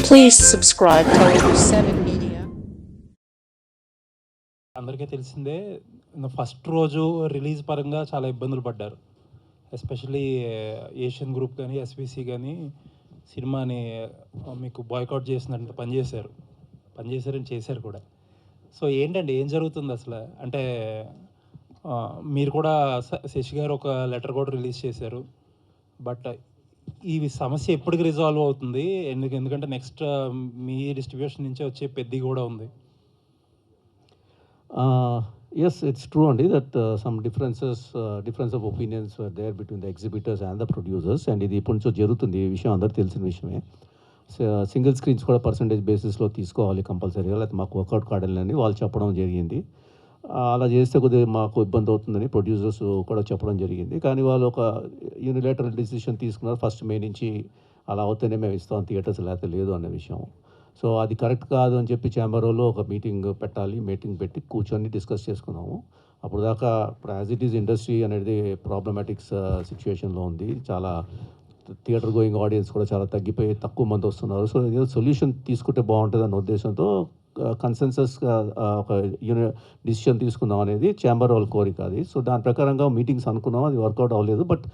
Please subscribe to 7 Media. అందరికీ తెలిసిందే first రోజు రిలీజ్ పరంగా చాలా ఇబ్బందులు పడ్డారు. ఎస్పెషల్లీ ఏషియన్ గ్రూప్ కానీ ఎస్బీసీ కానీ సినిమాని మీకు బాయ్కాట్ చేసినట్టు పనిచేశారని చేశారు కూడా. సో ఏంటండి ఏం జరుగుతుంది అసలు? అంటే మీరు కూడా శశి గారు ఒక లెటర్ కూడా రిలీజ్ చేశారు. బట్ ఈ సమస్య ఎప్పటికి రిజాల్వ్ అవుతుంది? ఎందుకంటే నెక్స్ట్ మీ డిస్ట్రిబ్యూషన్ నుంచే వచ్చే పెద్ద కూడా ఉంది. Yes, it's true only that some difference of opinions were there between the exhibitors and the producers, and ఇది ఇప్పుడు నుంచో జరుగుతుంది. ఈ విషయం అందరికీ తెలిసిన విషయమే. సింగిల్ స్క్రీన్స్ కూడా పర్సంటేజ్ బేసిస్లో తీసుకోవాలి కంపల్సరీగా, లేకపోతే మాకు వర్కౌట్ కావాలని వాళ్ళు చెప్పడం జరిగింది. అలా చేస్తే కొద్దిగా మాకు ఇబ్బంది అవుతుందని ప్రొడ్యూసర్స్ కూడా చెప్పడం జరిగింది. కానీ వాళ్ళు ఒక యూనిలేటరల్ డిసిషన్ తీసుకున్నారు. 1st May నుంచి అలా అవుతేనే మేము ఇస్తాం థియేటర్స్, లేకపోతే లేదు అనే విషయం. సో అది కరెక్ట్ కాదు అని చెప్పి ఛాంబర్ వాళ్ళు ఒక మీటింగ్ పెట్టి కూర్చొని డిస్కస్ చేసుకున్నాము. అప్పుడు దాకా యాజ్ ఇట్ ఈజ్ ఇండస్ట్రీ అనేది ప్రాబ్లమాటిక్స్ సిచ్యువేషన్లో ఉంది. చాలా థియేటర్ గోయింగ్ ఆడియన్స్ కూడా చాలా తగ్గిపోయి తక్కువ మంది వస్తున్నారు. సో ఏదో సొల్యూషన్ తీసుకుంటే బాగుంటుంది అన్న ఉద్దేశంతో కన్సెన్సస్ ఒక డిసిషన్ తీసుకుందాం అనేది ఛాంబర్ వాళ్ళ కోరిక అది. సో దాని ప్రకారంగా మీటింగ్స్ అనుకున్నాం, అది వర్కౌట్ అవ్వలేదు. బట్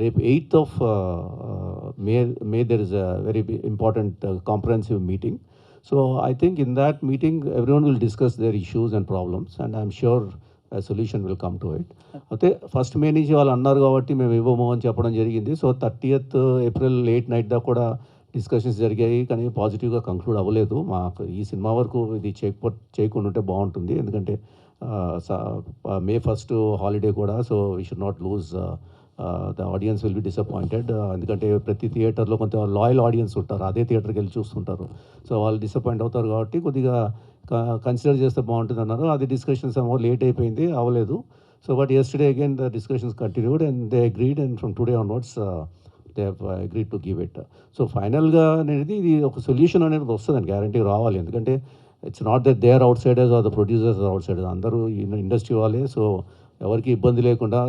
రేపు 8th of May there is a very important comprehensive meeting. So I think in that meeting everyone will discuss their issues and problems, and I'm sure a solution will come to it. అయితే 1st May నుంచి వాళ్ళు అన్నారు కాబట్టి మేము ఇవ్వము అని చెప్పడం జరిగింది. So 30th April late night దాకా కూడా డిస్కషన్స్ జరిగాయి, కానీ పాజిటివ్గా కంక్లూడ్ అవ్వలేదు. మాకు ఈ సినిమా వరకు ఇది చేయకుండా ఉంటే బాగుంటుంది, ఎందుకంటే May 1st హాలిడే కూడా. So we should not lose the audience will be disappointed. ఎందుకంటే ప్రతి థియేటర్లో కొంత లాయల్ ఆడియన్స్ ఉంటారు, అదే థియేటర్కి వెళ్ళి చూస్తుంటారు. సో వాళ్ళు డిసప్పాయింట్ అవుతారు కాబట్టి కొద్దిగా కన్సిడర్ చేస్తే బాగుంటుంది అన్నారు. అది డిస్కషన్స్ ఏమో లేట్ అయిపోయింది, అవ్వలేదు. So but yesterday again the discussions continued and they agreed, and from today onwards they have agreed to give it. So ఫైనల్గా అనేది ఇది ఒక సొల్యూషన్ అనేది వస్తుందని గ్యారంటీ రావాలి. ఎందుకంటే it's not that they are outsiders are the producers are outsiders, అందరూ industry వాళ్ళే. సో ఎవరికి ఇబ్బంది లేకుండా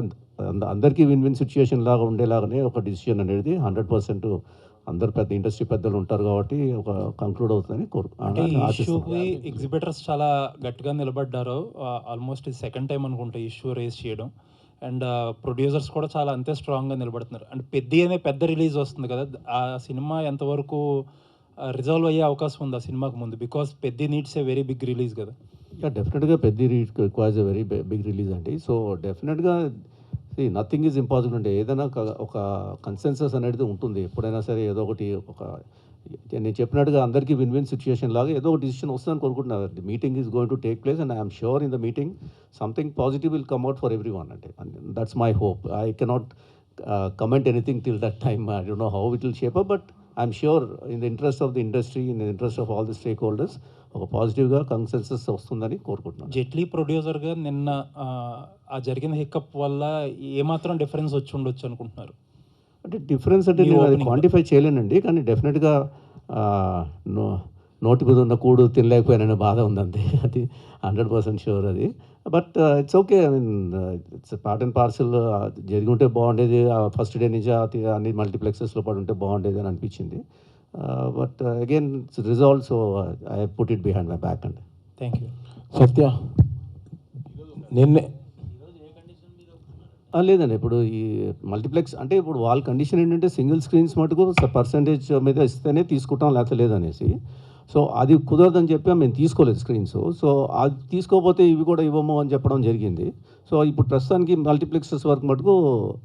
అందరికీ విన్ సిచ్యుయేషన్ లాగా ఉండేలాగానే ఒక డిసిషన్ అనేది 100% అందరు పెద్ద ఇండస్ట్రీ పెద్దలు ఉంటారు కాబట్టి ఒక కంక్లూడ్ అవుతుందని కోరుకుంటున్నాను. ఎగ్జిబిటర్స్ చాలా గట్టిగా నిలబడ్డారు. ఆల్మోస్ట్ ఇది 2nd టైం అనుకుంటా ఇష్యూ రేస్ చేయడం. అండ్ ప్రొడ్యూసర్స్ కూడా చాలా అంతే స్ట్రాంగ్గా నిలబడుతున్నారు. అండ్ పెద్ద రిలీజ్ వస్తుంది కదా, ఆ సినిమా ఎంతవరకు రిజాల్వ్ అయ్యే అవకాశం ఉంది ఆ సినిమాకు ముందు? బికాస్ పెద్ద needs a very big release కదా. డెఫినెట్గా పెద్ద requires a very big release అండి. సో డెఫినెట్గా నథింగ్ ఈజ్ ఇంపాసిబుల్ అంటే ఏదైనా ఒక కన్సెన్సస్ అనేది ఉంటుంది ఎప్పుడైనా సరే. ఏదో ఒకటి నేను చెప్పినట్టుగా అందరికీ విన్ సిచ్యుయేషన్ లాగా ఏదో ఒక డిసిషన్ వస్తుందని కోరుకుంటున్నారు. The meeting is going to take place, and I'm sure in the meeting something positive will come out for every one. అంటే that's my hope. I cannot comment anything till that time. I don't know how it will shape up, but I'm sure in the interest of the industry, in the interest of all the stakeholders, ఒక పాజిటివ్గా consensus వస్తుందని కోరుకుంటున్నాను. జెట్లీ ప్రొడ్యూసర్గా నిన్న ఆ జరిగిన హిక్కప్ వల్ల ఏమాత్రం డిఫరెన్స్ వచ్చి ఉండొచ్చు అనుకుంటున్నారు? అంటే డిఫరెన్స్ అంటే నేను అది క్వాంటిఫై చేయలేనండి, కానీ డెఫినెట్గా నోటి మీద ఉన్న కూడు తినలేకపోయాననే బాధ ఉందంతే, అది 100% షూర్ అది. But it's okay. I mean it's part and parcel. జరిగి ఉంటే బాగుండేది, ఫస్ట్ డే నుంచి అన్ని మల్టీప్లెక్సెస్లో పడి ఉంటే బాగుండేది అని అనిపించింది. But again it's resolve, so I put it behind my back అండి. Thank you. సత్య నిన్నే లేదండి, ఇప్పుడు ఈ మల్టీప్లెక్స్ అంటే ఇప్పుడు వాళ్ళ కండిషన్ ఏంటంటే సింగిల్ స్క్రీన్స్ మటుకు పర్సంటేజ్ మీద ఇస్తేనే తీసుకుంటాం, లేకపోతే లేదనేసి. సో అది కుదరదని చెప్పి మేము తీసుకోలేదు స్క్రీన్స్. సో అది తీసుకోకపోతే ఇవి కూడా ఇవ్వము అని చెప్పడం జరిగింది. సో ఇప్పుడు ప్రస్తుతానికి మల్టీప్లెక్సెస్ వరకు మటుకు,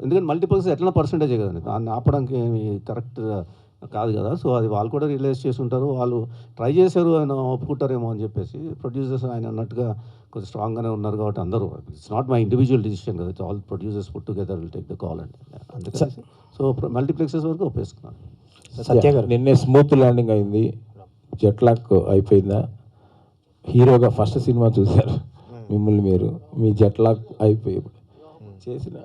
ఎందుకంటే మల్టీప్లెక్సెస్ ఎట్లా పర్సంటేజే కదండి, దాన్ని ఆపడానికి ఏమి కరెక్ట్ కాదు కదా. సో అది వాళ్ళు కూడా రియలైజ్ చేసి ఉంటారు, వాళ్ళు ట్రై చేశారు, ఆయన ఒప్పుకుంటారేమో అని చెప్పేసి. ప్రొడ్యూసర్స్ ఆయన అన్నట్టుగా కొంచెం స్ట్రాంగ్గానే ఉన్నారు కాబట్టి అందరూ, it's not my individual decision కదా, it's all producers put together will take the call అండి. అందుకని సో మల్టీప్లెక్సెస్ వరకు ఒప్పేసుకున్నాను. సత్య గారు నిన్నే స్మూత్ ల్యాండింగ్ అయింది, జెట్లాక్ అయిపోయిందా? హీరోగా ఫస్ట్ సినిమా చూశారు మిమ్మల్ని మీరు, మీ జెట్లాక్ అయిపోయి చేసిన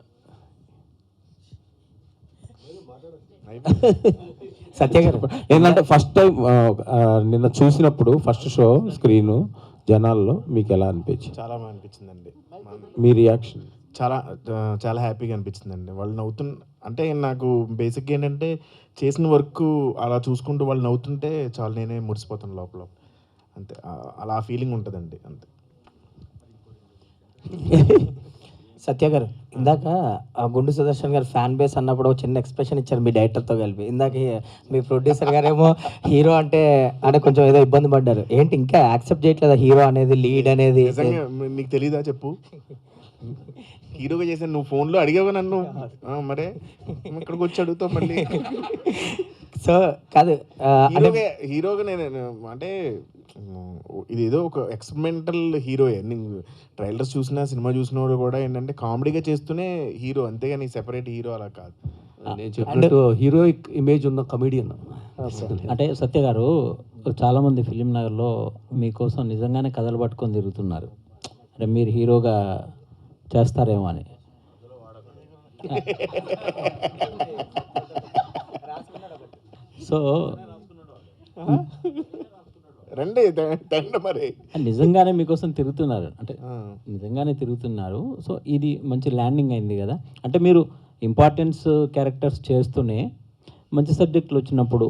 సత్య గారు ఏంటంటే ఫస్ట్ టైం నిన్న చూసినప్పుడు ఫస్ట్ షో స్క్రీను జనాల్లో మీకు ఎలా అనిపించింది? చాలా బాగా అనిపించిందండి. మీ రియాక్షన్? చాలా హ్యాపీగా అనిపించిందండి. వాళ్ళు అంటే నాకు బేసిక్గా ఏంటంటే చేసిన వర్క్ అలా చూసుకుంటూ వాళ్ళు నవ్వుతుంటే చాలు, నేనే మురిసిపోతాను లోపల. అంతే, అలా ఫీలింగ్ ఉంటుందండి అంతే. సత్య గారు, ఇందాక గుండు సుదర్శన్ గారు ఫ్యాన్ బేస్ అన్నప్పుడు ఒక చిన్న ఎక్స్ప్రెషన్ ఇచ్చారు మీ డైరెక్టర్తో కలిపి. ఇందాక మీ ప్రొడ్యూసర్ గారేమో హీరో అంటే కొంచెం ఏదో ఇబ్బంది పడ్డారు. ఏంటి ఇంకా యాక్సెప్ట్ చేయట్లేదా హీరో అనేది, లీడ్ అనేది? నిజంగా నీకు తెలీదా చెప్పు? హీరోగా చేశాను, నువ్వు ఫోన్లో అడిగావు నన్ను, మరే ఇక్కడికి వచ్చి అడుగుతావు మళ్ళీ. సో కాదు, హీరోగా నేను అంటే ఇది ఏదో ఒక ఎక్స్పెరిమెంటల్ హీరోయే. నేను ట్రైలర్స్ చూసినా సినిమా చూసిన వాడు కూడా ఏంటంటే కామెడీగా చేస్తూనే హీరో, అంతేగాని సెపరేట్ హీరో అలా కాదు. నేను చెప్పినట్టు హీరోయిక్ ఇమేజ్ ఉన్న కమెడియన్. అంటే సత్య గారు, చాలామంది ఫిలిం నగర్లో మీకోసం నిజంగానే కథలు పట్టుకొని తిరుగుతున్నారు. అంటే మీరు హీరోగా చేస్తారేమో అని. సో రండి మరి, నిజంగానే మీకోసం తిరుగుతున్నారు, అంటే నిజంగానే తిరుగుతున్నారు. సో ఇది మంచి ల్యాండింగ్ అయింది కదా. అంటే మీరు ఇంపార్టెన్స్ క్యారెక్టర్స్ చేస్తూనే మంచి సబ్జెక్టులు వచ్చినప్పుడు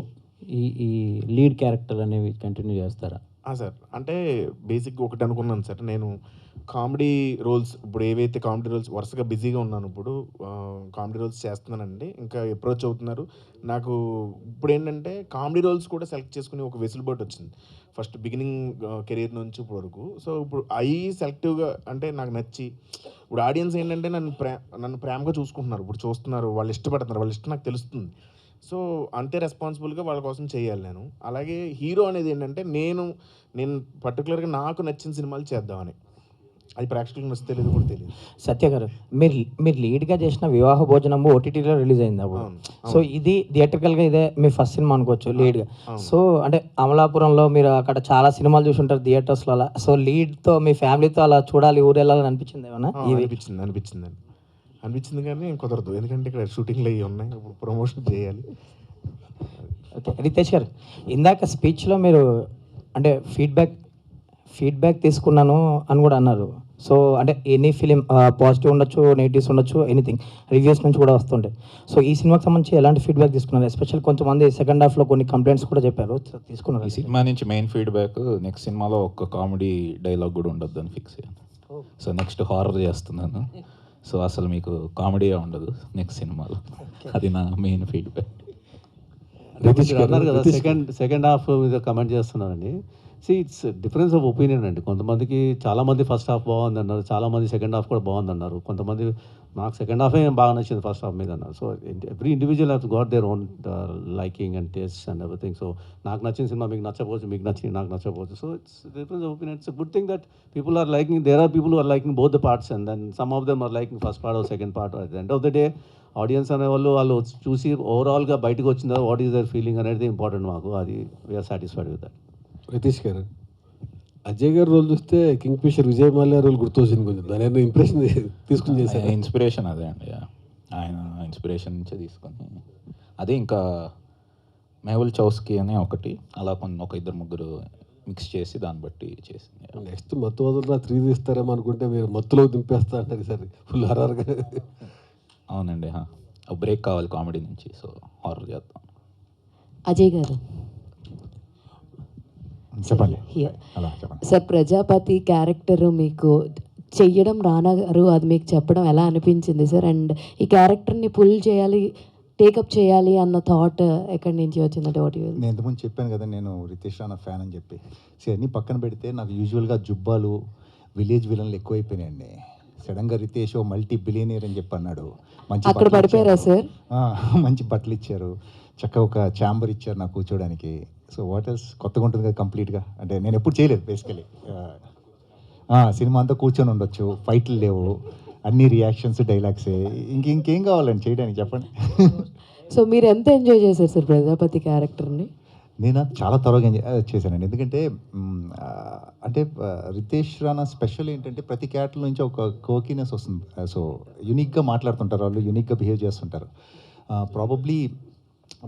ఈ లీడ్ క్యారెక్టర్ అనేవి కంటిన్యూ చేస్తారా? సార్ అంటే బేసిక్గా ఒకటి అనుకున్నాను సార్, నేను కామెడీ రోల్స్ ఇప్పుడు ఏవైతే కామెడీ రోల్స్ వరుసగా బిజీగా ఉన్నాను, ఇప్పుడు కామెడీ రోల్స్ చేస్తున్నానండి. ఇంకా అప్రోచ్ అవుతున్నారు నాకు. ఇప్పుడు ఏంటంటే కామెడీ రోల్స్ కూడా సెలెక్ట్ చేసుకుని ఒక వెసులుబాటు వచ్చింది ఫస్ట్ బిగినింగ్ కెరీర్ నుంచి ఇప్పుడు వరకు. సో ఇప్పుడు అవి సెలెక్టివ్గా అంటే నాకు నచ్చి, ఇప్పుడు ఆడియన్స్ ఏంటంటే నన్ను ప్రేమగా చూసుకుంటున్నారు, ఇప్పుడు చూస్తున్నారు, వాళ్ళు ఇష్టపడుతున్నారు, వాళ్ళ ఇష్టం నాకు తెలుస్తుంది. సో అంతే రెస్పాన్సిబుల్గా వాళ్ళ కోసం చేయాలి నేను. అలాగే హీరో అనేది ఏంటంటే నేను పర్టికులర్గా నాకు నచ్చిన సినిమాలు చేద్దామని, అది ప్రేక్షకులకు నచ్చితే లేదు కూడా తెలియదు. సత్య గారు, మీరు లీడ్గా చేసిన వివాహ భోజనం ఓటీటీలో రిలీజ్ అయింది అప్పుడు. సో ఇది థియేట్రికల్గా ఇదే మీ ఫస్ట్ సినిమా అనుకోవచ్చు లీడ్గా. సో అంటే అమలాపురంలో మీరు అక్కడ చాలా సినిమాలు చూసి ఉంటారు థియేటర్స్లో అలా. సో లీడ్తో మీ ఫ్యామిలీతో అలా చూడాలి, ఊరు వెళ్ళాలని అనిపించింది ఏమన్నా? అనిపించింది కానీ కుదరదు, ఎందుకంటే ఇక్కడ షూటింగ్లు అవి ఉన్నాయి, ఇప్పుడు ప్రమోషన్ చేయాలి. ఓకే, రితేష్ గారు, ఇందాక స్పీచ్లో మీరు అంటే ఫీడ్బ్యాక్ తీసుకున్నాను అని కూడా అన్నారు. సో అంటే ఎనీ ఫిలిం పాజిటివ్ ఉండొచ్చు, నెగిటివ్స్ ఉండొచ్చు, ఎనీథింగ్ రివ్యూస్ నుంచి కూడా వస్తుంటాయి. సో ఈ సినిమాకి సంబంధించి ఎలాంటి ఫీడ్బ్యాక్ తీసుకున్నారు? ఎస్పెషల్ కొంతమంది సెకండ్ హాఫ్లో కొన్ని కంప్లైంట్స్ కూడా చెప్పారు, తీసుకున్నారు. ఈ సినిమా నుంచి మెయిన్ ఫీడ్బ్యాక్, నెక్స్ట్ సినిమాలో ఒక్క కామెడీ డైలాగ్ కూడా ఉండొద్దు అని ఫిక్స్ అయ్యాను. సో నెక్స్ట్ హారర్ చేస్తున్నాను, సో అసలు మీకు కామెడీ ఉండదు నెక్స్ట్ సినిమాలో, అది నా మెయిన్ ఫీడ్బ్యాక్. అన్నారు కదా సెకండ్ హాఫ్ మీద కమెంట్ చేస్తున్నారండి. ఇట్స్ డిఫరెన్స్ ఆఫ్ ఒపీనియన్ అండి. కొంతమందికి చాలామంది ఫస్ట్ హాఫ్ బాగుంది అన్నారు, చాలామంది సెకండ్ హాఫ్ కూడా బాగుంది అన్నారు. కొంతమంది నాకు సెకండ్ హాఫే బాగా నచ్చింది ఫస్ట్ హాఫ్ మీద అన్నారు. So every individual have got their own liking and taste and everything. So నాకు నచ్చిన సినిమా మీకు నచ్చకపోవచ్చు, మీకు నచ్చింది నాకు నచ్చకపోవచ్చు. So it's difference of opinion. It's good thing that people are liking. There are people are liking both the parts and then some of them are liking first part or second part. At the end of the day audience అనేవాళ్ళు వాళ్ళు చూసి ఓవరాల్గా బయటకు వచ్చిందా what is their feeling అనేది important మాకు. అది we are satisfied with that. Riteish గారు, అజయ్ గారు రోల్ చూస్తే Kingfisher Vijay Mallya role గుర్తొచ్చింది కొంచెం. దాని ఇంప్రెషన్ తీసుకుని చేశారు. ఇన్స్పిరేషన్ అదే అండి, ఆయన ఇన్స్పిరేషన్ నుంచే తీసుకొని అదే. ఇంకా మెహుల్ చౌస్కీ అనే ఒకటి అలా ఒక ఇద్దరు ముగ్గురు మిక్స్ చేసి దాన్ని బట్టి చేసింది. నెక్స్ట్ మత్తు వదలరా 3 తీస్తారేమో అనుకుంటే మీరు మత్తులో దింపేస్తా అంటారు సార్, ఫుల్ హర్రర్గా. అవునండి, బ్రేక్ కావాలి కామెడీ నుంచి, సో హారర్ చేద్దాం. అజయ్ గారు చెప్పండి. సార్, ప్రజాపతి క్యారెక్టర్ మీకు చెయ్యడం రానా గారు అది మీకు చెప్పడం ఎలా అనిపించింది సార్? అండ్ ఈ క్యారెక్టర్ని పుల్ చేయాలి, టేకప్ చేయాలి అన్న థాట్ ఎక్కడి నుంచి వచ్చిందంటే వాటి? నేను ఇంతకుముందు చెప్పాను కదా, నేను రితేష్ రానా ఫ్యాన్ అని చెప్పి. సో అన్నీ పక్కన పెడితే నాకు యూజువల్గా జుబ్బాలు, విలేజ్ విలన్లు ఎక్కువైపోయినాయండి. సడన్గా రితేష్ మల్టీ బిలియనియర్ అని చెప్పి అన్నాడు. అక్కడ పడిపోయారా సార్? మంచి బట్టలు ఇచ్చారు, చక్కగా ఒక ఛాంబర్ ఇచ్చారు నాకు కూర్చోడానికి. So what else? కొత్తగా ఉంటుంది కదా కంప్లీట్గా. అంటే నేను ఎప్పుడు చేయలేదు బేసికలీ. సినిమా అంతా కూర్చొని ఉండొచ్చు, ఫైట్లు లేవు, అన్ని రియాక్షన్స్, డైలాగ్సే. ఇంకేం కావాలండి చేయడానికి చెప్పండి. సో మీరు ఎంత ఎంజాయ్ చేశారు సార్ ప్రజాపతి క్యారెక్టర్ని? నేను చాలా త్వరగా చేశానండి. ఎందుకంటే అంటే రితేష్ రానా స్పెషల్ ఏంటంటే ప్రతి క్యారెక్టర్ నుంచి ఒక కోకినెస్ వస్తుంది. సో యూనిక్గా మాట్లాడుతుంటారు వాళ్ళు, యూనిక్గా బిహేవ్ చేస్తుంటారు. ప్రాబబ్లీ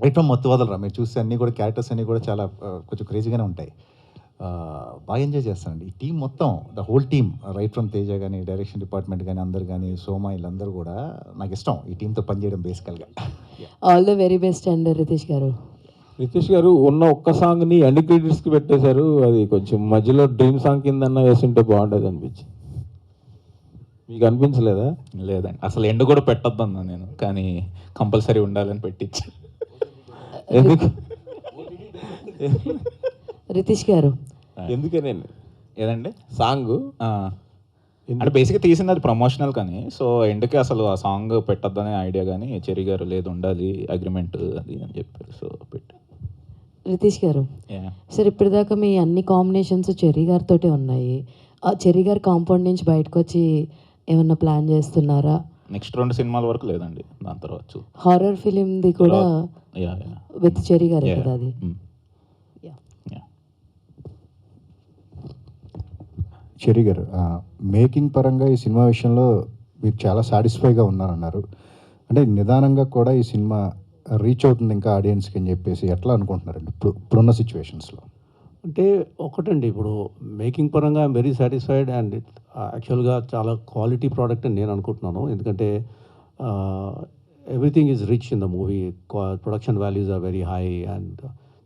రైట్ ఫ్రమ్ మత్తు వదలరా మీరు చూస్తే అన్నీ కూడా క్యారెక్టర్స్ అన్నీ కూడా చాలా కొంచెం క్రేజీగానే ఉంటాయి. బాగా ఎంజాయ్ చేస్తానండి. ఈ టీం మొత్తం, the whole team, right from Teja కానీ, డైరెక్షన్ డిపార్ట్మెంట్ కానీ, అందరు కానీ, సోమ, వీళ్ళందరూ కూడా నాకు ఇష్టం ఈ టీంతో పనిచేయడం బేసికల్గా. All the very best and Riteish గారు. రితీష్ గారు ఉన్న ఒక్క సాంగ్ని ఎండ్ క్రెడిట్స్కి పెట్టేశారు. అది కొంచెం మధ్యలో డ్రీమ్ సాంగ్ కిందన్నా వేస్తుంటే బాగుంటుంది అనిపించింది. మీకు అనిపించలేదా? లేదండి, అసలు ఎండ్ కూడా పెట్టొద్దన్నా నేను, కానీ కంపల్సరీ ఉండాలని పెట్టించి. ఎందుకు రితీష్ గారు, ఎందుకనండి ఏదండి సాంగ్? అంటే బేసిక్గా తీసింది అది ప్రమోషనల్ కానీ, సో ఎండ్కి అసలు ఆ సాంగ్ పెట్టొద్దనే ఐడియా, కానీ చెర్రీ గారు లేదు ఉండాలి అగ్రిమెంట్ అది అని చెప్పారు, సో పెట్టారు. రితీష్ గారు, సార్ ఇప్పటిదాకా మీ అన్ని కాంబినేషన్స్ చెర్రీ గారితోటే ఉన్నాయి. ఆ చెర్రీ గారి కాంపౌండ్ నుంచి బయటకు వచ్చి ఏమన్నా ప్లాన్ చేస్తున్నారా? నెక్స్ట్ 2 సినిమాల వరకు లేదండి, దాని తర్వాత హారర్ ఫిలింది కూడా విత్ చెర్రీ గారే కదా అది? చెర్రీ గారు, మేకింగ్ పరంగా ఈ సినిమా విషయంలో మీరు చాలా సాటిస్ఫైగా ఉన్నారన్నారు. అంటే నిదానంగా కూడా ఈ సినిమా రీచ్ అవుతుంది ఇంకా ఆడియన్స్కి అని చెప్పేసి ఎట్లా అనుకుంటున్నారండి ఇప్పుడున్న సిచ్యువేషన్స్లో? అంటే ఒకటండి, ఇప్పుడు మేకింగ్ పరంగా ఐఎమ్ వెరీ సాటిస్ఫైడ్ అండ్ యాక్చువల్గా చాలా క్వాలిటీ ప్రోడక్ట్ అని నేను అనుకుంటున్నాను. ఎందుకంటే everything is rich in the movie, production values are very high and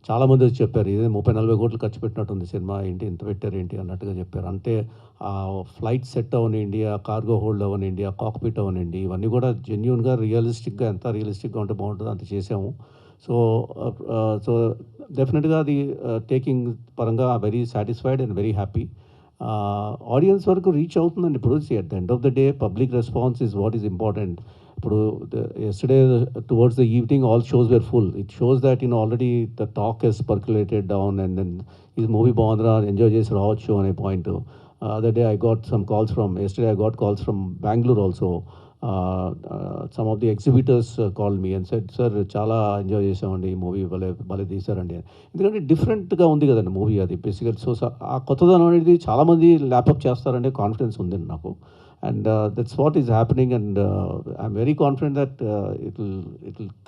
చాలామంది వచ్చి చెప్పారు ఇదే 30-40 కోట్లు ఖర్చు పెట్టినట్టుంది సినిమా, ఏంటి ఇంత పెట్టారు ఏంటి అన్నట్టుగా చెప్పారు. అంటే ఫ్లైట్ సెట్ అవనండి, కార్గో హోల్డ్ అవనండి, కాక్పిట్ అవనండి, ఇవన్నీ కూడా జెన్యున్గా రియలిస్టిక్గా, ఎంత రియలిస్టిక్గా ఉంటే బాగుంటుందో అంత చేసాము. సో సో డెఫినెట్గా అది టేకింగ్ పరంగా very satisfied and very happy. Audience వరకు రీచ్ అవుతుందండి. ఇప్పుడు at the end of the day public response is what is important. ఇప్పుడు yesterday towards the evening all shows were full. It shows that already the talk has percolated down and then is movie బాగుందిరా enjoy చేసి రావచ్చు అనే point. Other day I got some calls from, yesterday I got calls from Bangalore also. Some of the exhibitors called me and said, sir చాలా enjoy చేసామండి ఈ movie, భలే తీశారండి. ఎందుకంటే డిఫరెంట్గా ఉంది కదండి మూవీ అది బేసికల్. సో ఆ కొత్తదనం అనేది చాలామంది ల్యాప్అప్ చేస్తారంటే కాన్ఫిడెన్స్ ఉందండి నాకు. And that's what is happening, and I'm very confident that it will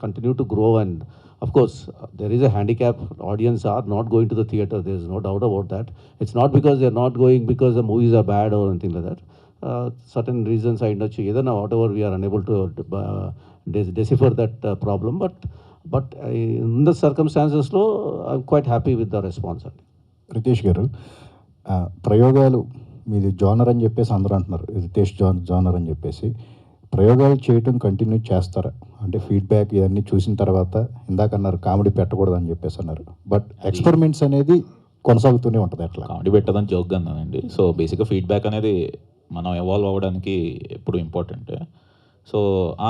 continue to grow. And of course, there is a handicap. Audience are not going to the theater. There is no doubt about that. It's not because they are not going because the movies are bad or anything like that. Certain reasons I know, either now whatever we are unable to decipher that problem. But in the circumstances, I'm quite happy with the response. Riteish గారు, ప్రయోగాలు మీది genre అని చెప్పేసి అందరూ అంటున్నారు, Riteish genre అని చెప్పేసి. ప్రయోగాలు చేయటం కంటిన్యూ చేస్తారా? అంటే ఫీడ్బ్యాక్ ఇవన్నీ చూసిన తర్వాత, ఇందాక అన్నారు కామెడీ పెట్టకూడదు అని చెప్పేసి అన్నారు, బట్ ఎక్స్పెరిమెంట్స్ అనేది కొనసాగుతూనే ఉంటుంది. అట్లా కామెడీ పెట్టదని జోక్గా అన్నానండి. సో బేసిక్గా ఫీడ్బ్యాక్ అనేది మనం ఎవాల్వ్ అవ్వడానికి ఎప్పుడు ఇంపార్టెంటే. సో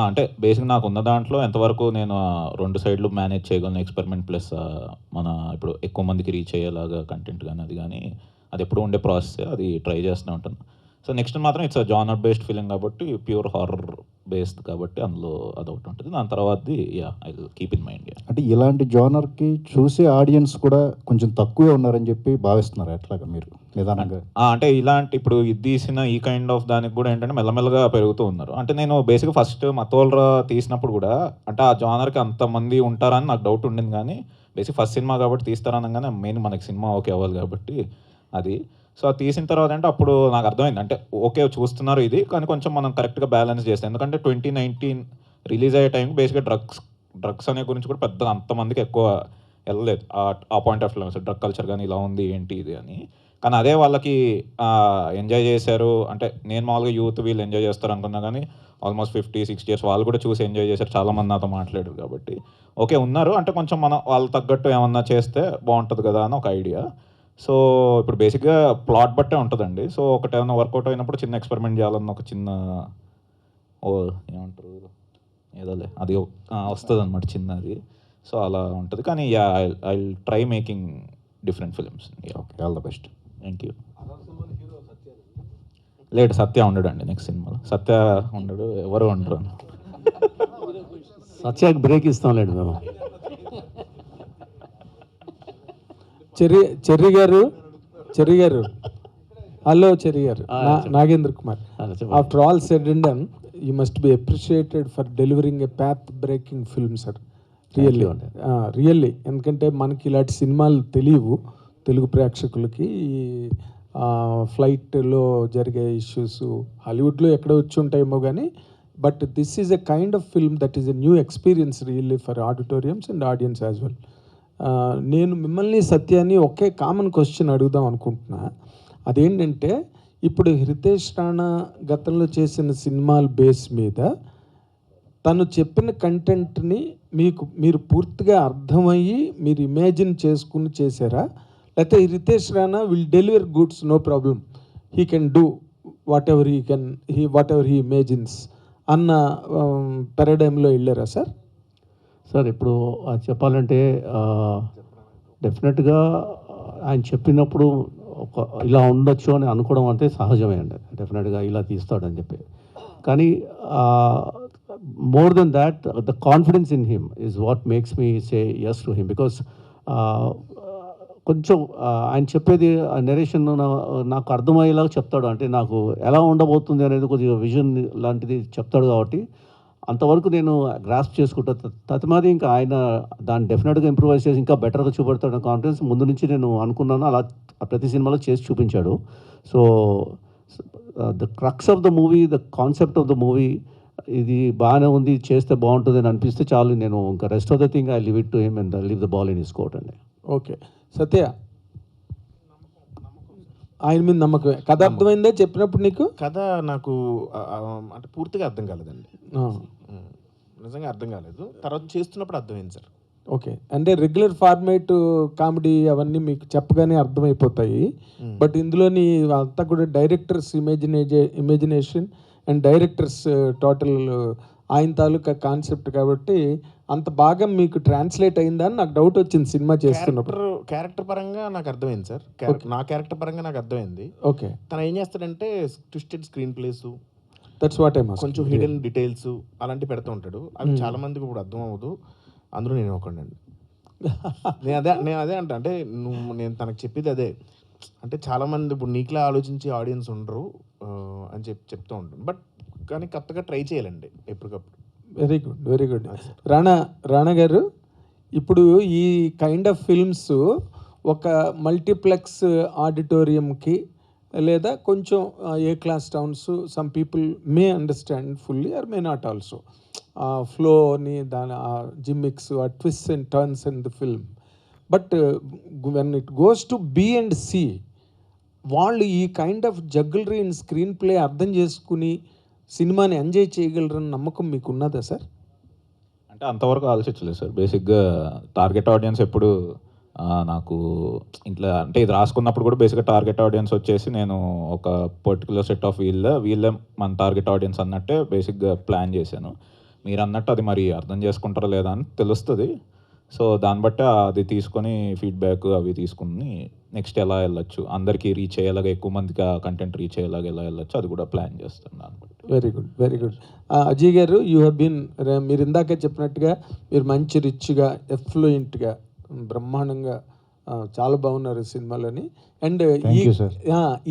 అంటే బేసిక్గా నాకు ఉన్న దాంట్లో ఎంతవరకు నేను 2 సైడ్లు మేనేజ్ చేయగలను, ఎక్స్పెరిమెంట్ ప్లస్ మన ఇప్పుడు ఎక్కువ మందికి రీచ్ అయ్యేలాగా కంటెంట్ కానీ అది కానీ, అది ఎప్పుడు ఉండే ప్రాసెస్, అది ట్రై చేస్తూనే ఉంటాను. సో నెక్స్ట్ మాత్రం ఇట్స్ జానర్ బేస్డ్ ఫిలిం కాబట్టి, ప్యూర్ హారర్ బేస్డ్ కాబట్టి అందులో అదొకటి ఉంటుంది. దాని తర్వాతది I will keep in mind. అంటే ఇలాంటి జానర్కి చూసే ఆడియన్స్ కూడా కొంచెం తక్కువే ఉన్నారని చెప్పి భావిస్తున్నారు ఎట్లాగా మీరు నిదానంగా? అంటే ఇలాంటి ఇప్పుడు ఇది తీసిన ఈ కైండ్ ఆఫ్ దానికి కూడా ఏంటంటే మెల్లమెల్లగా పెరుగుతూ ఉన్నారు. అంటే నేను బేసిక్గా ఫస్ట్ మతోల్రా తీసినప్పుడు కూడా అంటే ఆ జానర్కి అంతమంది ఉంటారని నాకు డౌట్ ఉండింది, కానీ బేసిక్ ఫస్ట్ సినిమా కాబట్టి తీస్తారనగానే మెయిన్ మనకి సినిమా ఓకే అవ్వాలి కాబట్టి అది. సో అది తీసిన తర్వాత అంటే అప్పుడు నాకు అర్థమైంది, అంటే ఓకే చూస్తున్నారు ఇది, కానీ కొంచెం మనం కరెక్ట్గా బ్యాలెన్స్ చేస్తాం. ఎందుకంటే 2019 రిలీజ్ అయ్యే టైంకి బేసిక్గా డ్రగ్స్ అనే గురించి కూడా పెద్దగా అంతమందికి ఎక్కువ వెళ్ళలేదు ఆ point of view. Drug culture కానీ ఇలా ఉంది ఏంటి ఇది అని. కానీ అదే వాళ్ళకి ఎంజాయ్ చేశారు. అంటే నేను మామూలుగా యూత్ వీళ్ళు ఎంజాయ్ చేస్తారు అనుకున్నా, కానీ ఆల్మోస్ట్ 50-60 ఇయర్స్ వాళ్ళు కూడా చూసి ఎంజాయ్ చేశారు. చాలామంది నాతో మాట్లాడారు కాబట్టి ఓకే ఉన్నారు. అంటే కొంచెం మనం వాళ్ళు తగ్గట్టు ఏమన్నా చేస్తే బాగుంటుంది కదా అని ఒక ఐడియా. సో ఇప్పుడు బేసిక్గా ప్లాట్ బట్టే ఉంటుందండి. సో ఒకటి ఏమైనా వర్కౌట్ అయినప్పుడు చిన్న ఎక్స్పెరిమెంట్ చేయాలన్న ఒక చిన్న ఏమంటారు ఏదోలే అది వస్తుంది అనమాట చిన్నది. సో అలా ఉంటుంది. కానీ I try making different films. Okay, all the best. Thank you. లేడు, సత్య ఉండడు అండి నెక్స్ట్ సినిమాలో. సత్య ఉండడు, ఎవరు ఉండరు. సత్యాకి బ్రేక్ ఇస్తాం లేండి మేము. చెర్రీ గారు హలో చెర్రీ గారు, Nagendra Kumar. After all said and done, you must be appreciated for delivering a path breaking film sir. Really ఎందుకంటే మనకి ఇలాంటి సినిమాలు తెలియవు. తెలుగు ప్రేక్షకులకి ఈ ఫ్లైట్లో జరిగే ఇష్యూస్ హాలీవుడ్లో ఎక్కడ వచ్చి ఉంటాయేమో కానీ but this is a kind of film that is a new experience really for auditoriums and audience as well. నేను మిమ్మల్ని సత్యాన్ని ఒకే కామన్ క్వశ్చన్ అడుగుదాం అనుకుంటున్నా. అదేంటంటే ఇప్పుడు హితేష్ రాణా గతంలో చేసిన సినిమాల బేస్ మీద తను చెప్పిన కంటెంట్ని మీరు పూర్తిగా అర్థమయ్యి మీరు ఇమాజిన్ చేసుకుని చేశారా, లేకపోతే Ritesh Rana will deliver goods no problem, he can do whatever he imagines అన్న పారాడైమ్లో వెళ్ళారా సార్? సార్ ఇప్పుడు చెప్పాలంటే డెఫినెట్గా ఆయన చెప్పినప్పుడు ఒక ఇలా ఉండొచ్చు అని అనుకోవడం అంటే సహజమే అండి. డెఫినెట్గా ఇలా తీస్తాడని చెప్పి, కానీ more than that the confidence in him is what makes me say yes to him. Because కొంచెం ఆయన చెప్పేది నెరేషన్ నాకు అర్థమయ్యేలాగా చెప్తాడు, అంటే నాకు ఎలా ఉండబోతుంది అనేది కొద్దిగా విజన్ లాంటిది చెప్తాడు కాబట్టి అంతవరకు నేను గ్రాస్ప్ చేసుకుంటా. తత్మాది ఇంకా ఆయన దాన్ని డెఫినెట్గా ఇంప్రూవైజ్ చేసి ఇంకా బెటర్గా చూపెడతాడు కాన్ఫిడెన్స్ ముందు నుంచి నేను అనుకున్నాను. అలా ప్రతి సినిమాలో చేసి చూపించాడు. So the crux of the movie, the concept of the movie ఇది బాగానే ఉంది, చేస్తే బాగుంటుంది అని అనిపిస్తే చాలు. నేను ఇంకా rest of the thing I leave it to him and leave the ball in his court అండి. ఓకే సత్య, ఆయన మీద నమ్మకమే. కథ అర్థమైందే చెప్పినప్పుడు నీకు? కథ నాకు అంటే పూర్తిగా అర్థం కాలేదండి, నిజంగా అర్థం కాలేదు. తర్వాత చేస్తున్నప్పుడు అర్థమైంది సార్. ఓకే, అంటే రెగ్యులర్ ఫార్మేట్ కామెడీ అవన్నీ మీకు చెప్పగానే అర్థమైపోతాయి. బట్ ఇందులోని అంతా కూడా directors imagination and directors total ఆయన తాలూకా కాన్సెప్ట్ కాబట్టి అంత బాగా మీకు ట్రాన్స్లేట్ అయిందా అని నాకు డౌట్ వచ్చింది సినిమా చేస్తున్నప్పుడు. క్యారెక్టర్ పరంగా నాకు అర్థమైంది సార్, నా క్యారెక్టర్ పరంగా నాకు అర్థమైంది. ఓకే, తను ఏం చేస్తాడంటే twisted screen place, that's what I must, కొంచెం హిడెన్ డీటెయిల్స్ అలాంటివి పెడుతూ ఉంటాడు. అవి చాలా మందికి ఇప్పుడు అర్థం అవ్వదు, అందులో నేను ఒకడండి. నేను అదే అంటే నేను తనకు చెప్పేది అదే, అంటే చాలామంది ఇప్పుడు నీకులా ఆలోచించే ఆడియన్స్ ఉండరు అని చెప్తూ ఉంటాను. బట్ కానీ కొత్తగా ట్రై చేయాలండి ఎప్పటికప్పుడు. Very good, very good. Rana గారు, ఇప్పుడు ఈ కైండ్ ఆఫ్ ఫిల్మ్స్ ఒక మల్టీప్లెక్స్ ఆడిటోరియంకి లేదా కొంచెం A class towns some people may understand fully or may not also ఫ్లోని దాని gimmicks twist and turns in the film. But when it goes to B and C, వాళ్ళు ఈ kind of jugglery in screenplay అర్థం చేసుకుని సినిమాని enjoy చేయగలరని నమ్మకం మీకు ఉన్నదా సార్? అంటే అంతవరకు ఆలోచించలేదు సార్. బేసిక్గా టార్గెట్ ఆడియన్స్ ఎప్పుడు నాకు ఇంట్లో అంటే ఇది రాసుకున్నప్పుడు కూడా బేసిక్గా టార్గెట్ ఆడియన్స్ వచ్చేసి నేను ఒక పర్టికులర్ సెట్ ఆఫ్ వీళ్ళే మన టార్గెట్ ఆడియన్స్ అన్నట్టే బేసిక్గా ప్లాన్ చేశాను. మీరు అన్నట్టు అది మరి అర్థం చేసుకుంటారా లేదా అని తెలుస్తుంది. సో దాన్ని బట్టి అది తీసుకొని ఫీడ్బ్యాక్ అవి తీసుకుని నెక్స్ట్ ఎలా వెళ్ళొచ్చు, అందరికీ రీచ్ అయ్యేలాగా, ఎక్కువ మందికి ఆ కంటెంట్ రీచ్ అయ్యేలాగా ఎలా వెళ్ళొచ్చు అది కూడా ప్లాన్ చేస్తున్నాను. Very good, very good. Ajay గారు, యూ హ్యావ్ బీన్, మీరు ఇందాక చెప్పినట్టుగా మీరు మంచి రిచ్గా ఎఫ్లూయెంట్గా బ్రహ్మాండంగా చాలా బాగున్నారు సినిమాలోని. అండ్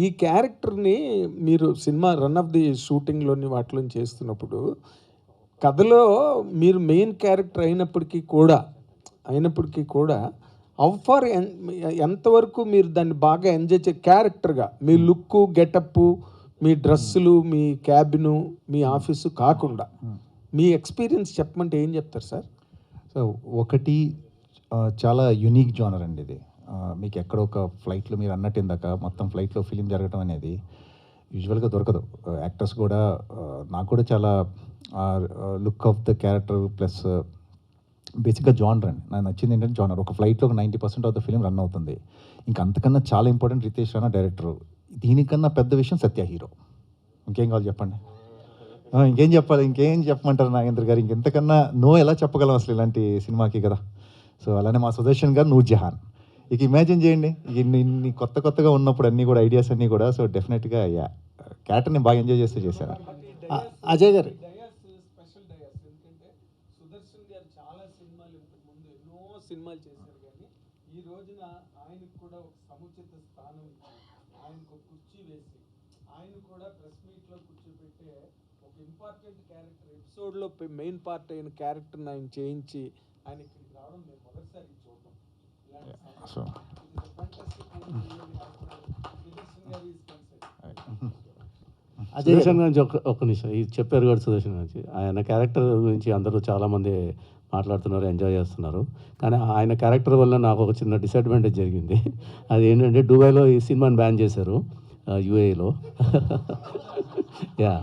ఈ క్యారెక్టర్ని మీరు సినిమా రన్ ఆఫ్ ది షూటింగ్లోని వాటిలో చేస్తున్నప్పుడు కథలో మీరు మెయిన్ క్యారెక్టర్ అయినప్పటికీ కూడా ఫార్ ఎంతవరకు మీరు దాన్ని బాగా ఎంజాయ్ క్యారెక్టర్గా మీ లుక్, గెటప్, మీ డ్రెస్సులు, మీ క్యాబిను, మీ ఆఫీసు కాకుండా మీ ఎక్స్పీరియన్స్ చెప్పమంటే ఏం చెప్తారు సార్? సో ఒకటి చాలా యునిక్ జోనర్ అండి ఇది. మీకు ఎక్కడ ఒక ఫ్లైట్లో మీరు అన్నట్టు ఇందాక మొత్తం ఫ్లైట్లో ఫిలిం జరగడం అనేది యూజువల్గా దొరకదు. యాక్టర్స్ కూడా నాకు కూడా చాలా look of the character plus బేసిక్గా జానర్ అండి. నాకు నచ్చింది ఏంటంటే జానర్. ఒక ఫ్లైట్లో ఒక 90% ఆఫ్ ద ఫిలిం రన్ అవుతుంది. ఇంకా అంతకన్నా చాలా ఇంపార్టెంట్ రితేష్ రాణా డైరెక్టర్. దీనికన్నా పెద్ద విషయం సత్య హీరో. ఇంకేం కావాలి చెప్పండి? ఇంకేం చెప్పాలి? ఇంకేం చెప్పమంటారు నాగేంద్ర గారు? ఇంకెంతకన్నా ఎలా చెప్పగలం అసలు ఇలాంటి సినిమాకి కదా. సో అలానే మా సుదర్శన్ గారు నూర్జహాన్. ఇక ఇమాజిన్ చేయండి, ఇన్ని కొత్తగా ఉన్నప్పుడు అన్నీ కూడా ఐడియాస్ అన్నీ కూడా. సో డెఫినెట్గా క్యారెక్టర్ని బాగా ఎంజాయ్ చేస్తూ చేశాను. అజయ్ గారు, సినిమాలు చేశారు కానీ ఈ రోజున ఆయనకు కూడా ఒక సముచిత స్థానం ఇచ్చి ఆయనకు ఒక కుర్చీ వేసి ఆయన కూడా ప్రెస్ మీట్లో కూర్చోబెట్టే ఒక ఇంపార్టెంట్ క్యారెక్టర్ ఎపిసోడ్లో మెయిన్ పార్ట్ అయిన క్యారెక్టర్ని ఆయన చేయించి ఆయన ఇక్కడికి రావడం మేము మొదటిసారి చూడటం. సుదర్శన్ గురించి ఒక నిమిషం ఇది చెప్పారు కూడా సుదర్శన్ గురించి ఆయన క్యారెక్టర్ గురించి అందరూ చాలామంది మాట్లాడుతున్నారు, ఎంజాయ్ చేస్తున్నారు. కానీ ఆయన క్యారెక్టర్ వల్ల నాకు ఒక చిన్న డిసడ్వాంటేజ్ జరిగింది. అది ఏంటంటే దుబాయ్లో ఈ సినిమాని బ్యాన్ చేశారు, యూఏలో. యా,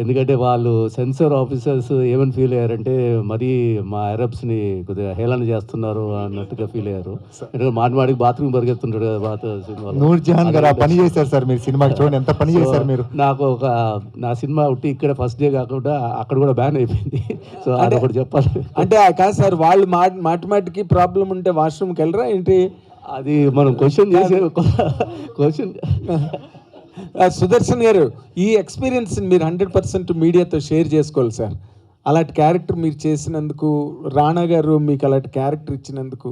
ఎందుకంటే వాళ్ళు సెన్సార్ ఆఫీసర్స్ ఏమని ఫీల్ అయ్యారంటే మరీ మా అరబ్స్ని కొద్దిగా హేళన చేస్తున్నారు అన్నట్టుగా ఫీల్ అయ్యారు. ఎందుకంటే మాటికి బాత్రూమ్ పరిగెత్తుంటాడు కదా బాత్ సినిమాలో. నూర్జహాన్ గారు ఆ పని చేశారు సార్ మీరు సినిమాకి, చూడండి ఎంత పని చేశారు మీరు. నాకు నా సినిమా ఒకటి ఇక్కడ ఫస్ట్ డే కాకుండా అక్కడ కూడా బ్యాన్ అయిపోయింది. సో అది ఒకటి చెప్పాలి. అంటే కాదు సార్, వాళ్ళు మాటిమాటికి ప్రాబ్లం ఉంటే వాష్రూమ్కి వెళ్ళరా ఏంటి? అది మనం క్వశ్చన్ చేసే క్వశ్చన్. సుదర్శన్ గారు, ఈ ఎక్స్పీరియన్స్ మీరు 100% మీడియాతో షేర్ చేసుకోవాలి సార్. అలాంటి క్యారెక్టర్ మీరు చేసినందుకు, రాణా గారు మీకు అలాంటి క్యారెక్టర్ ఇచ్చినందుకు,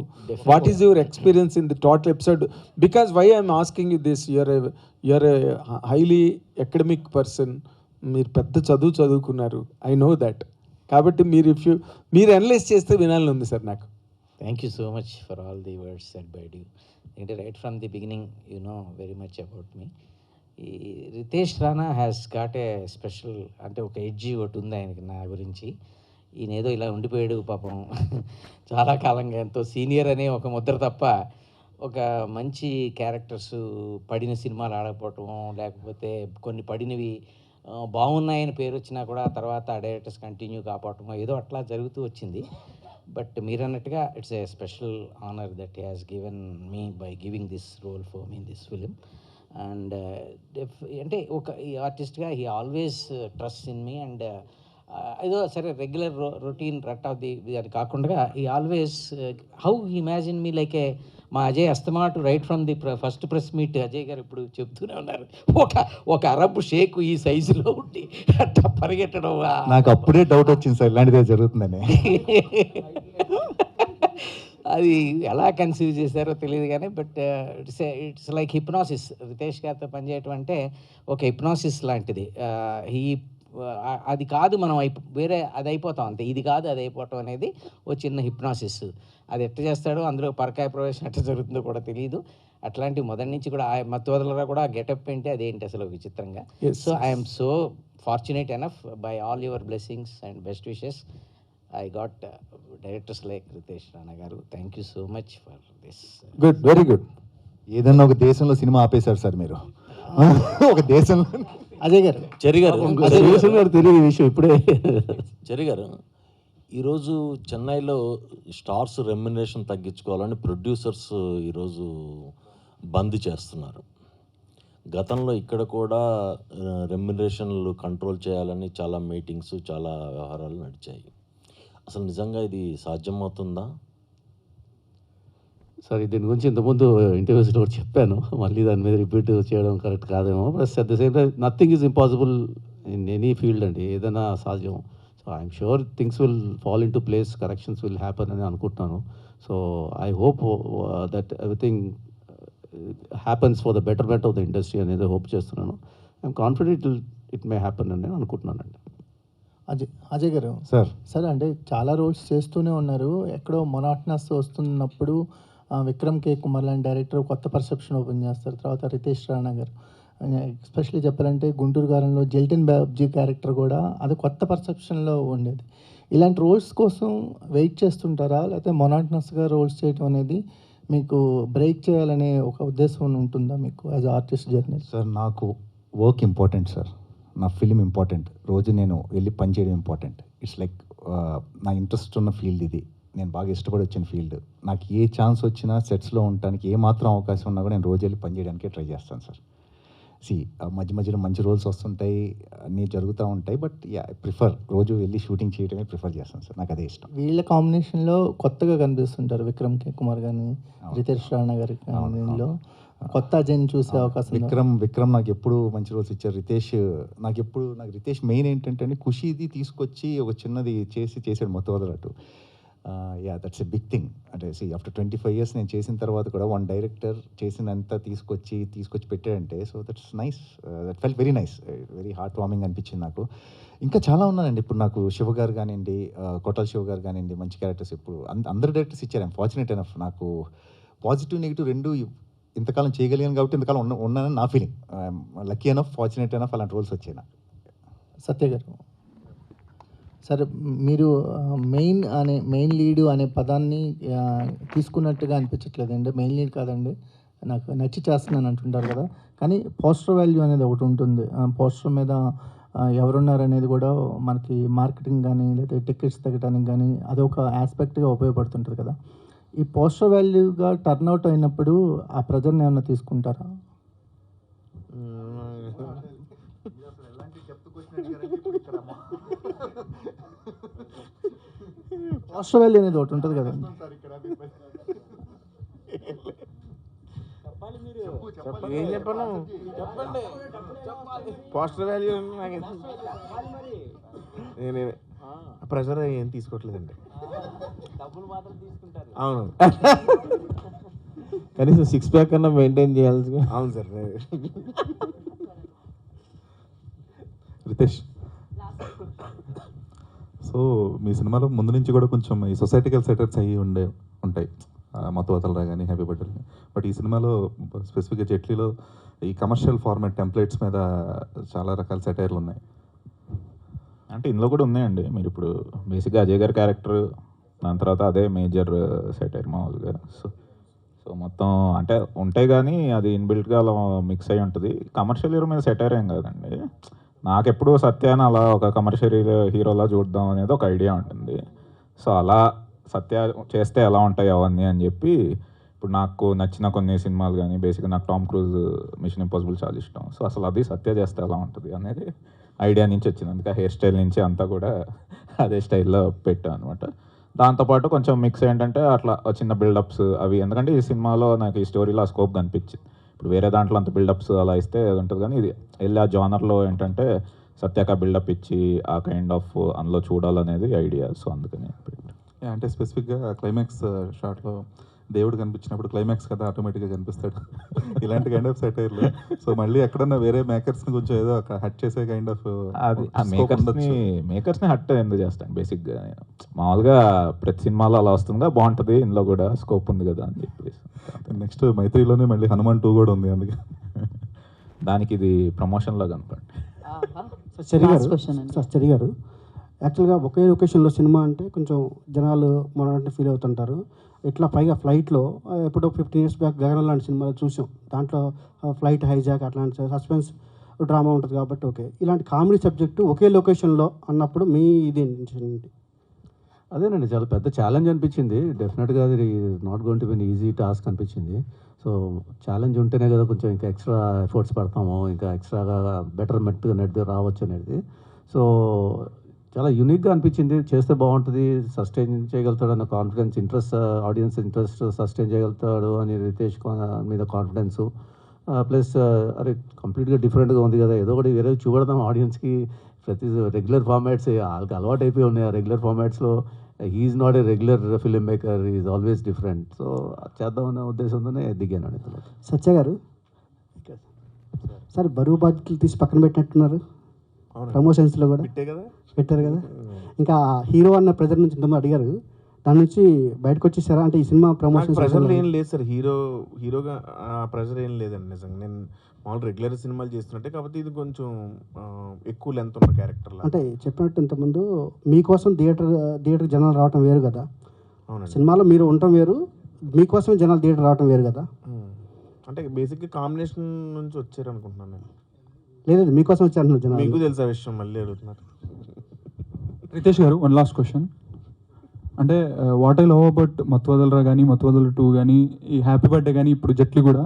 what is your experience in the total episode? Because why I'm asking you this, you're a highly academic person, మీరు పెద్ద చదువుకున్నారు, ఐ నో దట్. కాబట్టి మీరు అనలైజ్ చేస్తే వినాలని ఉంది సార్ నాకు. Thank you so much for all the words said by you. Right from the beginning, you know very much about me. Ritesh Rana has got a special, అంటే ఒక ఎడ్జి ఒకటి ఉంది ఆయనకి నా గురించి. ఈయన ఏదో ఇలా ఉండిపోయాడు పాపం, చాలా కాలంగా ఎంతో సీనియర్ అనే ఒక ముద్ర తప్ప ఒక మంచి క్యారెక్టర్స్ పడిన సినిమాలు ఆడకపోవటం, లేకపోతే కొన్ని పడినవి బాగున్నాయని పేరు వచ్చినా కూడా తర్వాత డైరెక్టర్స్ కంటిన్యూ కాపాడటం, ఏదో అట్లా జరుగుతూ వచ్చింది. బట్ మీరు అన్నట్టుగా it's a special honour that he has given me by giving this role for me in this film. And అంటే ఒక ఈ ఆర్టిస్ట్గా he always trust in me. And ఏదో సరే regular routine rut of the అది కాకుండా ఈ always how imagine me like a మా అజయ్ అస్తమాటు right from the first press meet Ajay గారు ఇప్పుడు చెప్తూనే ఉన్నారు, ఒక అరబ్ షేక్ ఈ సైజులో ఉండి అట్లా పరిగెట్టడం. నాకు అప్పుడే డౌట్ వచ్చింది సార్ ఇలాంటిదే జరుగుతుందని. అది ఎలా కన్సీవ్ చేశారో తెలియదు కానీ, బట్ ఇట్స్ లైక్ హిప్నాసిస్. రితేష్ గారితో పనిచేయటం అంటే ఒక హిప్నాసిస్ లాంటిది. అది కాదు మనం వేరే అది అయిపోతాం అంతే, ఇది కాదు అది అయిపోవటం అనేది ఓ చిన్న హిప్నాసిస్. అది ఎట్లా చేస్తాడో, అందులో పరకాయ ప్రవేశం ఎట్లా జరుగుతుందో కూడా తెలియదు. అట్లాంటి మొదటి నుంచి కూడా మత్తు వదలరా కూడా గెటప్ ఏంటి అదేంటి అసలు విచిత్రంగా. So I'm so fortunate enough by all your blessings and best wishes I got directors like Ritesh Rana garu. Thank you so much for this. Good, very good. ఏదన్నా ఒక దేశంలో సినిమా ఆపేశారు సార్ మీరు. ఒక దేశంలో. అజయ్ గారు, తెలియని విషయం ఇప్పుడే. జరిగారు ఈరోజు చెన్నైలో స్టార్స్ రెమ్యునరేషన్ తగ్గించుకోవాలని ప్రొడ్యూసర్స్ ఈరోజు బంద్ చేస్తున్నారు. గతంలో ఇక్కడ కూడా రెమ్యునరేషన్లు కంట్రోల్ చేయాలని చాలా మీటింగ్స్, చాలా వ్యవహారాలు నడిచాయి. అసలు నిజంగా ఇది సాధ్యమవుతుందా? సార్ దీని గురించి ఇంతకుముందు ఇంటర్వ్యూస్లో కూడా చెప్పాను, మళ్ళీ దాని మీద రిపీట్ చేయడం కరెక్ట్ కాదేమో. Plus at the same time nothing is impossible in any field అండి, ఏదైనా సాధ్యం. So I'm sure things will fall in to place, corrections will happen అని అనుకుంటున్నాను. So I hope that everything happens for the betterment of the industry అనేది hope చేస్తున్నాను. I'm confident it may happen అని అనుకుంటున్నానండి. అజయ్ గారు సార్ అంటే చాలా roles చేస్తూనే ఉన్నారు, ఎక్కడో మొనాటనస్ వస్తున్నప్పుడు విక్రమ్ కే కుమార్ లాంటి డైరెక్టర్ కొత్త పర్సెప్షన్ ఓపెన్ చేస్తారు. తర్వాత రితేష్ రాణా గారు, ఎస్పెషల్లీ చెప్పాలంటే గుంటూరు గారంలో జెల్టిన్ బాబ్జీ క్యారెక్టర్ కూడా అది కొత్త పర్సెప్షన్లో ఉండేది. ఇలాంటి రోల్స్ కోసం వెయిట్ చేస్తుంటారా, లేకపోతే మొనాటనస్గా రోల్స్ చేయడం అనేది మీకు బ్రేక్ చేయాలనే ఒక ఉద్దేశం ఉంటుందా మీకు యాజ్ ఆర్టిస్ట్ జర్నీ? సార్ నాకు వర్క్ ఇంపార్టెంట్ సార్, నా ఫిలిం ఇంపార్టెంట్, రోజు నేను వెళ్ళి పని చేయడం ఇంపార్టెంట్. ఇట్స్ లైక్ నా ఇంట్రెస్ట్ ఉన్న ఫీల్డ్ ఇది, నేను బాగా ఇష్టపడి వచ్చిన ఫీల్డ్. నాకు ఏ ఛాన్స్ వచ్చినా సెట్స్లో ఉండడానికి ఏ మాత్రం అవకాశం ఉన్నా కూడా నేను రోజు వెళ్ళి పని చేయడానికే ట్రై చేస్తాను సార్. మధ్య మధ్యలో మంచి రోల్స్ వస్తుంటాయి, అన్నీ జరుగుతూ ఉంటాయి, బట్ ప్రిఫర్ రోజు వెళ్ళి షూటింగ్ చేయడమే ప్రిఫర్ చేస్తాను సార్, నాకు అదే ఇష్టం. వీళ్ళ కాంబినేషన్లో కొత్తగా కనిపిస్తుంటారు విక్రమ్ కే కుమార్ కానీ రితేష్ రాణా గారి కాంబినేషన్లో కొత్త అజయ్ని చూసే అవకాశం. విక్రమ్ నాకు ఎప్పుడు మంచి రోల్స్ ఇచ్చారు. రితేష్ నాకు రితేష్ మెయిన్ ఏంటంటే ఖుషీది తీసుకొచ్చి ఒక చిన్నది చేసాడు మొత్తం వదలట్టు. That's a big thing. అంటే ఆఫ్టర్ 25 years నేను చేసిన తర్వాత కూడా వన్ డైరెక్టర్ చేసినంత తీసుకొచ్చి పెట్టాడంటే, so that's nice, that felt very nice, very heart warming అనిపించింది నాకు. ఇంకా చాలా ఉన్నానండి ఇప్పుడు నాకు, శివ గారు కానివ్వండి, కొట్టాల శివ గారు కానివ్వండి, మంచి క్యారెక్టర్స్ ఇప్పుడు అందరు డైరెక్టర్స్ ఇచ్చారు. I'm fortunate enough. నాకు పాజిటివ్ నెగిటివ్ రెండు ఇంతకాలం చేయగలిగాను కాబట్టి ఇంతకాలం ఉన్నానని నా feeling. Lucky enough, fortunate enough అలాంటి రోల్స్ వచ్చాయి నాకు. సత్య గారు, సరే మీరు మెయిన్ లీడు అనే పదాన్ని తీసుకున్నట్టుగా అనిపించట్లేదండి. మెయిన్ లీడ్ కాదండి, నాకు నచ్చి చేస్తున్నాను అంటుంటారు కదా, కానీ పోస్టర్ వాల్యూ అనేది ఒకటి ఉంటుంది. పోస్టర్ మీద ఎవరున్నారు అనేది కూడా మనకి మార్కెటింగ్ కానీ లేదా టికెట్స్ తగ్గడానికి కానీ అదొక ఆస్పెక్ట్గా ఉపయోగపడుతుంటుంది కదా. ఈ పోస్టర్ వాల్యూగా టర్న్అవుట్ అయినప్పుడు ఆ ప్రెజర్ని ఏమన్నా తీసుకుంటారా? పోస్టర్ వాల్యూ అనేది ఒకటి ఉంటుంది కదండి. ఏం చెప్పను, పోస్టర్ వాల్యూ నేను ప్రెషర్ ఏం తీసుకోవట్లేదండి. అవును, కనీసం 6 ప్యాక్ అన్నా మెయింటైన్ చేయాల్సి. అవును సార్. రితేష్, సో మీ సినిమాలో ముందు నుంచి కూడా కొంచెం ఈ సొసైటికల్ సెటర్స్ అయ్యి ఉంటాయి, మత్తు వదలరా కానీ, హ్యాపీ బర్త్డే. బట్ ఈ సినిమాలో స్పెసిఫిక్గా జెట్లీలో ఈ కమర్షియల్ ఫార్మాట్ టెంప్లెట్స్ మీద చాలా రకాల సెటైర్లు ఉన్నాయి. అంటే ఇందులో కూడా ఉన్నాయండి. మీరు ఇప్పుడు బేసిక్గా అజయ్ గారి క్యారెక్టర్, దాని తర్వాత అదే మేజర్ సెటైర్ మామూలుగా. సో మొత్తం అంటే ఉంటాయి కానీ అది ఇన్బిల్ట్గా అలా మిక్స్ అయి ఉంటుంది. కమర్షియల్ హీరో మీద సెటైర్ ఏం కాదండి. నాకెప్పుడు సత్యాన్ని అలా ఒక కమర్షియల్ హీరోలా చూద్దాం అనేది ఒక ఐడియా ఉంటుంది. సో అలా సత్య చేస్తే ఎలా ఉంటాయి అవన్నీ అని చెప్పి, ఇప్పుడు నాకు నచ్చిన కొన్ని సినిమాలు కానీ, బేసిక్గా నాకు టామ్ క్రూజ్ మిషన్ ఇంపాసిబుల్ చాలా ఇష్టం. సో అసలు అది సత్య చేస్తే ఎలా ఉంటుంది అనేది ఐడియా నుంచి వచ్చింది. అందుకే హెయిర్ స్టైల్ నుంచి అంతా కూడా అదే స్టైల్లో పెట్టాను అనమాట. దాంతోపాటు కొంచెం మిక్స్ ఏంటంటే అట్లా చిన్న బిల్డప్స్ అవి, ఎందుకంటే ఈ సినిమాలో నాకు ఈ స్టోరీలో ఆ స్కోప్ కనిపించింది. ఇప్పుడు వేరే దాంట్లో అంత బిల్డప్స్ అలా ఇస్తే అది ఉంటుంది, కానీ ఇది వెళ్ళి ఆ జానర్లో ఏంటంటే సత్యాక బిల్డప్ ఇచ్చి ఆ కైండ్ ఆఫ్ అందులో చూడాలనేది ఐడియా. సో అందుకని అంటే స్పెసిఫిక్గా క్లైమాక్స్ షాట్లో దేవుడు కనిపించినప్పుడు క్లైమాక్స్ కదా ఆటోమేటిక్గా కనిపిస్తాడు, ఇలాంటి కైండ్ ఆఫ్ సెటైర్లు. సో మళ్ళీ ఎక్కడన్నా వేరే మేకర్స్ని కొంచెం ఏదో హట్ చేసే కైండ్ ఆఫ్ మేకర్స్ని హట్ ఎందుకు చేస్తాను. బేసిక్గా నేను మామూలుగా ప్రతి సినిమాలో అలా వస్తుందిగా, బాగుంటుంది, ఇందులో కూడా స్కోప్ ఉంది కదా అని చెప్పేసి. నెక్స్ట్ మైత్రిలోనే మళ్ళీ హనుమాన్ 2 కూడా ఉంది, అందుకే దానికి ఇది ప్రమోషన్లో కనపండి. చరి గారు, యాక్చువల్గా ఒకే లొకేషన్లో సినిమా అంటే కొంచెం జనాలు మొన్న ఫీల్ అవుతుంటారు. ఇట్లా పైగా ఫ్లైట్లో ఎప్పుడో 15 years బ్యాక్ గగనం లాంటి సినిమాలు చూసాం. దాంట్లో ఫ్లైట్ హైజాక్ అట్లాంటి సస్పెన్స్ డ్రామా ఉంటుంది కాబట్టి ఓకే. ఇలాంటి కామెడీ సబ్జెక్టు ఒకే లొకేషన్లో అన్నప్పుడు మీ ఇది ఏంటి? అదేనండి, చాలా పెద్ద ఛాలెంజ్ అనిపించింది. డెఫినెట్గా అది not going to be easy task అనిపించింది. సో ఛాలెంజ్ ఉంటేనే కదా కొంచెం ఇంకా ఎక్స్ట్రా ఎఫర్ట్స్ పడతాము, ఇంకా ఎక్స్ట్రాగా బెటర్మెంట్గా నెట్ రావచ్చు అనేది. సో చాలా యూనిక్గా అనిపించింది. చేస్తే బాగుంటుంది, సస్టైన్ చేయగలుగుతాడు అన్న కాన్ఫిడెన్స్, ఆడియన్స్ ఇంట్రెస్ట్ సస్టైన్ చేయగలుగుతాడు అని రితేష్ మీద కాన్ఫిడెన్సు. ప్లస్ అరే కంప్లీట్గా డిఫరెంట్గా ఉంది కదా, ఏదో ఒకటి వేరే చూపెడదాం ఆడియన్స్కి. ప్రతి రెగ్యులర్ ఫార్మాట్స్ వాళ్ళకి అలవాటు అయిపోయి ఉన్నాయి. ఆ రెగ్యులర్ ఫార్మాట్స్లో he's not a regular film maker, is always different. So చేద్దామనే ఉద్దేశంతోనే దిగాను అండి. సత్య గారు, సార్ బరువు బాధ్యతలు తీసి పక్కన పెట్టినట్టున్నారు ప్రమోషన్స్లో కూడా పెట్టారు కదా. ఇంకా హీరో అన్న ప్రెజర్ నుంచి ఇంతమంది అడిగారు, దాని నుంచి బయటకు వచ్చేసారా? అంటే ఈ సినిమా ప్రమోషన్ ప్రెజర్ ఏం లేదు సార్, హీరోగా ప్రెజర్ ఏం లేదండి. నిజంగా నేను మామూలు రెగ్యులర్ సినిమాలు చేస్తున్నట్టే, కాకపోతే ఇది కొంచెం ఎక్కువ లెంత్ ఉన్న క్యారెక్టర్. అంటే చెప్పినట్టు ఇంతకుముందు మీకోసం థియేటర్ జనాలు రావటం వేరు కదా, సినిమాలో మీరు ఉండటం వేరు, మీకోసం జనాలు థియేటర్ రావటం వేరు కదా. అంటే బేసిక్గా కాంబినేషన్ నుంచి వచ్చారు అనుకుంటున్నాను నేను. లేదు, మీకోసం వచ్చారు జనాలు. మీకు తెలుసా విషయం, మళ్ళీ అడుగుతున్నారు. రితేష్ గారు, 1 last క్వశ్చన్. అంటే వాట్ ఐ లవ్ అబౌట్ మత్తు వదలరా కానీ, మత్తు వదలరా 2 కానీ, ఈ హ్యాపీ బర్త్డే కానీ, ఇప్పుడు జట్లు కూడా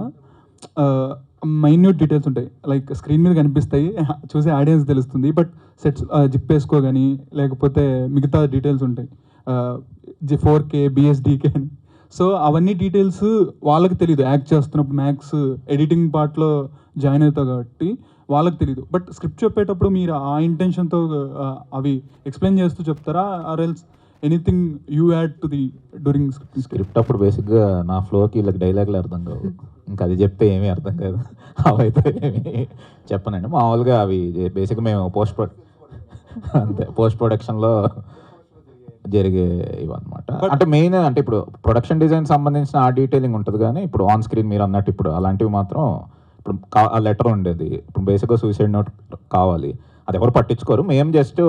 మైన్యూట్ డీటెయిల్స్ ఉంటాయి. లైక్ స్క్రీన్ మీద కనిపిస్తాయి, చూసే ఆడియన్స్ తెలుస్తుంది. బట్ సెట్స్ జిప్ వేసుకో కానీ, లేకపోతే మిగతా డీటెయిల్స్ ఉంటాయి, 4K BSDK అని. సో అవన్నీ డీటెయిల్స్ వాళ్ళకి తెలియదు. యాక్ట్ చేస్తున్నప్పుడు మ్యాక్స్ ఎడిటింగ్ పార్ట్లో జాయిన్ అవుతావు కాబట్టి వాళ్ళకి తెలియదు. బట్ స్క్రిప్ట్ చెప్పేటప్పుడు మీరు ఆ ఇంటెన్షన్తో అవి ఎక్స్ప్లెయిన్ చేస్తూ చెప్తారా, or else anything you add to the during script? అప్పుడు బేసిక్గా నా ఫ్లోకి వీళ్ళకి డైలాగులు అర్థం కావు, ఇంకా అది చెప్తే ఏమీ అర్థం కాదు. అవైతే ఏమీ చెప్పనండి. మామూలుగా అవి బేసిక్గా మేము పోస్ట్ ప్రొడక్షన్లో జరిగే ఇవన్నమాట. అంటే మెయిన్ అంటే ఇప్పుడు ప్రొడక్షన్ డిజైన్ సంబంధించిన ఆ డీటెయిలింగ్ ఉంటుంది కానీ ఇప్పుడు ఆన్ స్క్రీన్ మీరు అన్నట్టు ఇప్పుడు అలాంటివి మాత్రం ఇప్పుడు ఆ లెటర్ ఉండేది, ఇప్పుడు బేసిక్గా సూసైడ్ నోట్ కావాలి, అది ఎవరు పట్టించుకోరు. మేము జస్ట్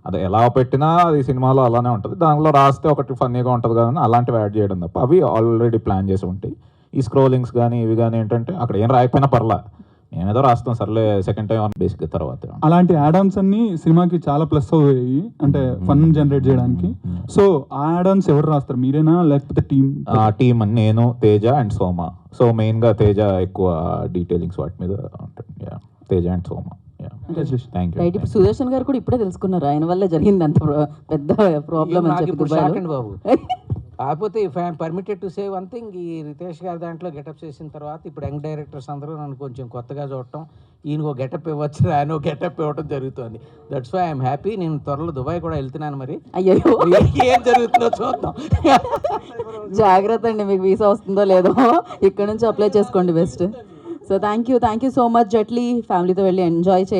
అది ఎలా పెట్టినా అది సినిమాలో అలానే ఉంటుంది, దానిలో రాస్తే ఒకటి ఫన్నీగా ఉంటుంది కదా అని అలాంటివి యాడ్ చేయడం తప్ప అవి ఆల్రెడీ ప్లాన్ చేసి ఉంటాయి. ఈ స్క్రోలింగ్స్ కానీ ఇవి కానీ ఏంటంటే అక్కడ ఏం రాయకపోయినా పర్లా, మేమేదో రాస్తాం సర్లే సెకండ్ టైం బేసిక్ తర్వాత. అలాంటి యాడాన్స్ అన్ని సినిమాకి చాలా ప్లస్ అయ్యాయి, అంటే ఫన్ జనరేట్ చేయడానికి. సో ఆ యాడాన్స్ ఎవరు రాస్తారు, మీరేనా లేకపోతే టీమ్ అని నేను, తేజ అండ్ సోమ. సో మెయిన్గా తేజ ఎక్కువ డీటెయిలింగ్స్ వాటి మీద ఉంటుంది. Teja and Soma. Thank you. Right, ఇప్పుడు సుదర్శన్ గారు కూడా ఇప్పుడే తెలుసుకున్నారు ఆయన వల్ల జరిగింది అంత పెద్ద ప్రాబ్లం అని చెప్పి దుబాయ్లో. బాబు కాకపోతే if I'm permitted to say one thing, ఈ రితేష్ గారి దాంట్లో గెటప్ చేసిన తర్వాత ఇప్పుడు యంగ్ డైరెక్టర్స్ అందరూ నన్ను కొంచెం కొత్తగా చూడటం, ఈయనకు గెటప్ ఇవ్వచ్చు, ఆయన గెటప్ ఇవ్వడం జరుగుతుంది. That's why I'm happy. నేను త్వరలో దుబాయ్ కూడా వెళ్తున్నాను, మరి అయ్యో ఏం జరుగుతుందో చూద్దాం. జాగ్రత్త అండి, మీకు వీసా వస్తుందో లేదో, ఇక్కడ నుంచి అప్లై చేసుకోండి best. So thank you so much జట్లీ, ఫ్యామిలీతో వెళ్ళి ఎంజాయ్ చేయండి.